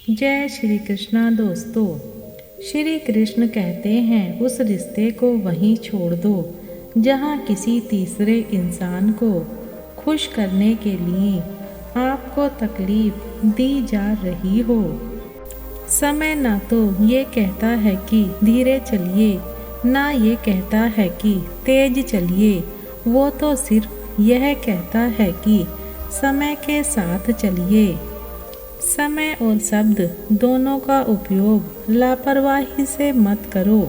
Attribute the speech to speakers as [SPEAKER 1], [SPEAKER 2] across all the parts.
[SPEAKER 1] जय श्री कृष्णा दोस्तों। श्री कृष्ण कहते हैं उस रिश्ते को वहीं छोड़ दो जहाँ किसी तीसरे इंसान को खुश करने के लिए आपको तकलीफ दी जा रही हो। समय ना तो ये कहता है कि धीरे चलिए, ना ये कहता है कि तेज चलिए। वो तो सिर्फ यह कहता है कि समय के साथ चलिए। समय और शब्द दोनों का उपयोग लापरवाही से मत करो।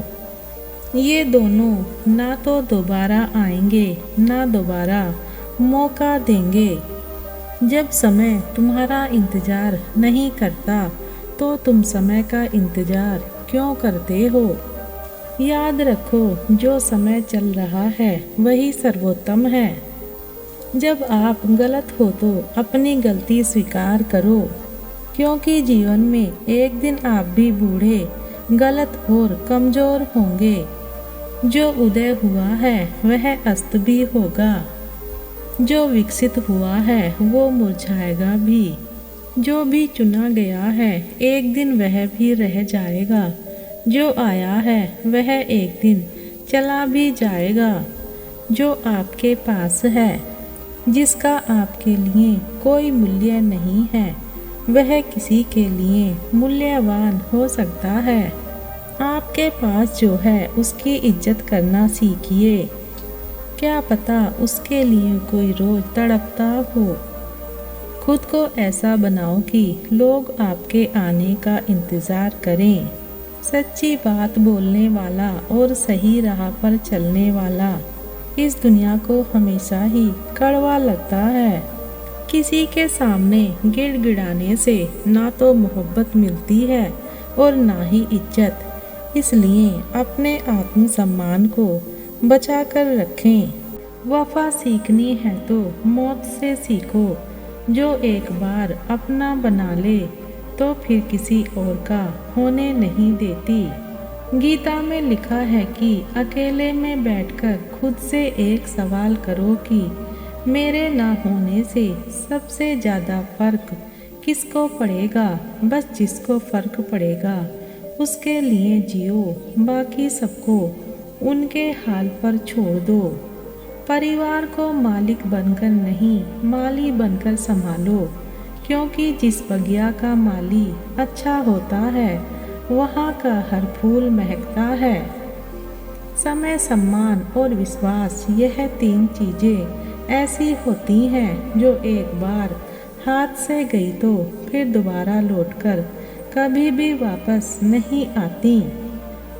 [SPEAKER 1] ये दोनों ना तो दोबारा आएंगे, ना दोबारा मौका देंगे। जब समय तुम्हारा इंतज़ार नहीं करता तो तुम समय का इंतज़ार क्यों करते हो? याद रखो, जो समय चल रहा है वही सर्वोत्तम है। जब आप गलत हो तो अपनी गलती स्वीकार करो, क्योंकि जीवन में एक दिन आप भी बूढ़े, गलत और कमज़ोर होंगे। जो उदय हुआ है वह अस्त भी होगा, जो विकसित हुआ है वो मुरझाएगा भी। जो भी चुना गया है एक दिन वह भी रह जाएगा, जो आया है वह एक दिन चला भी जाएगा। जो आपके पास है, जिसका आपके लिए कोई मूल्य नहीं है, वह किसी के लिए मूल्यवान हो सकता है। आपके पास जो है उसकी इज्जत करना सीखिए। क्या पता उसके लिए कोई रोज तड़पता हो। खुद को ऐसा बनाओ कि लोग आपके आने का इंतज़ार करें। सच्ची बात बोलने वाला और सही राह पर चलने वाला इस दुनिया को हमेशा ही कड़वा लगता है। किसी के सामने गिड़गिड़ाने से ना तो मोहब्बत मिलती है और ना ही इज्जत। इसलिए अपने आत्मसम्मान को बचा कर रखें। वफा सीखनी है तो मौत से सीखो। जो एक बार अपना बना ले तो फिर किसी और का होने नहीं देती। गीता में लिखा है कि अकेले में बैठकर खुद से एक सवाल करो कि मेरे ना होने से सबसे ज़्यादा फ़र्क किसको पड़ेगा। बस जिसको फ़र्क पड़ेगा उसके लिए जियो, बाकी सबको उनके हाल पर छोड़ दो। परिवार को मालिक बनकर नहीं, माली बनकर संभालो, क्योंकि जिस बगिया का माली अच्छा होता है वहाँ का हर फूल महकता है। समय, सम्मान और विश्वास, यह तीन चीज़ें ऐसी होती हैं जो एक बार हाथ से गई तो फिर दोबारा लौटकर कभी भी वापस नहीं आती।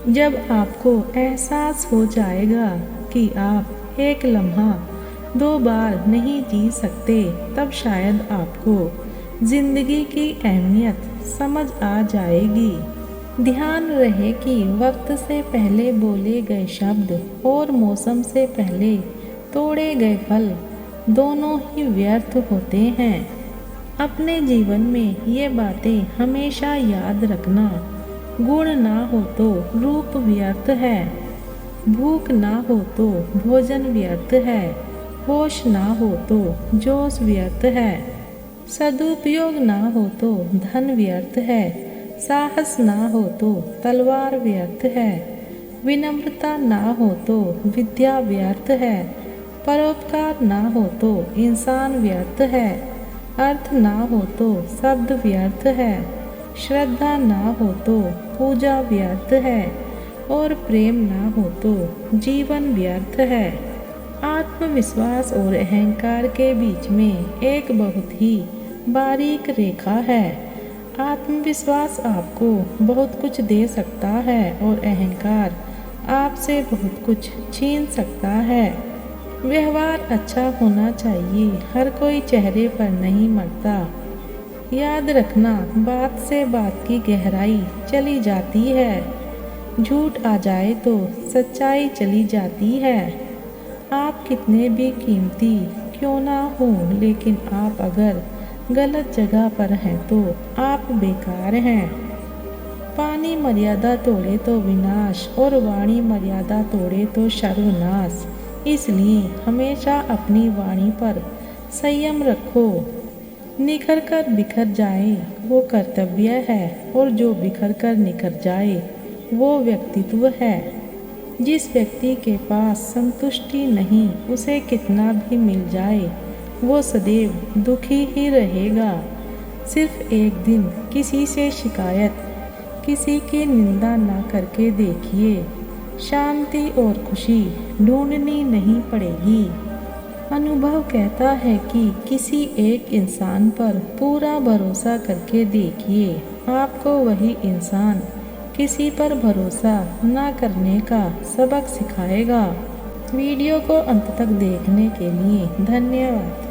[SPEAKER 1] जब आपको एहसास हो जाएगा कि आप एक लम्हा दो बार नहीं जी सकते, तब शायद आपको जिंदगी की अहमियत समझ आ जाएगी। ध्यान रहे कि वक्त से पहले बोले गए शब्द और मौसम से पहले तोड़े गए फल दोनों ही व्यर्थ होते हैं। अपने जीवन में ये बातें हमेशा याद रखना। गुण ना हो तो रूप व्यर्थ है, भूख ना हो तो भोजन व्यर्थ है, होश ना हो तो जोश व्यर्थ है, सदुपयोग ना हो तो धन व्यर्थ है, साहस ना हो तो तलवार व्यर्थ है, विनम्रता ना हो तो विद्या व्यर्थ है, परोपकार ना हो तो इंसान व्यर्थ है, अर्थ ना हो तो शब्द व्यर्थ है, श्रद्धा ना हो तो पूजा व्यर्थ है और प्रेम ना हो तो जीवन व्यर्थ है। आत्मविश्वास और अहंकार के बीच में एक बहुत ही बारीक रेखा है। आत्मविश्वास आपको बहुत कुछ दे सकता है और अहंकार आपसे बहुत कुछ छीन सकता है। व्यवहार अच्छा होना चाहिए, हर कोई चेहरे पर नहीं मरता। याद रखना, बात से बात की गहराई चली जाती है। झूठ आ जाए तो सच्चाई चली जाती है। आप कितने भी कीमती क्यों ना हो, लेकिन आप अगर गलत जगह पर हैं तो आप बेकार हैं। पानी मर्यादा तोड़े तो विनाश और वाणी मर्यादा तोड़े तो सर्वनाश। इसलिए हमेशा अपनी वाणी पर संयम रखो। निखर कर बिखर जाए वो कर्तव्य है, और जो बिखर कर निखर जाए वो व्यक्तित्व है। जिस व्यक्ति के पास संतुष्टि नहीं, उसे कितना भी मिल जाए वो सदैव दुखी ही रहेगा। सिर्फ एक दिन किसी से शिकायत, किसी की निंदा ना करके देखिए, शांति और खुशी ढूंढनी नहीं पड़ेगी। अनुभव कहता है कि किसी एक इंसान पर पूरा भरोसा करके देखिए, आपको वही इंसान किसी पर भरोसा ना करने का सबक सिखाएगा। वीडियो को अंत तक देखने के लिए धन्यवाद।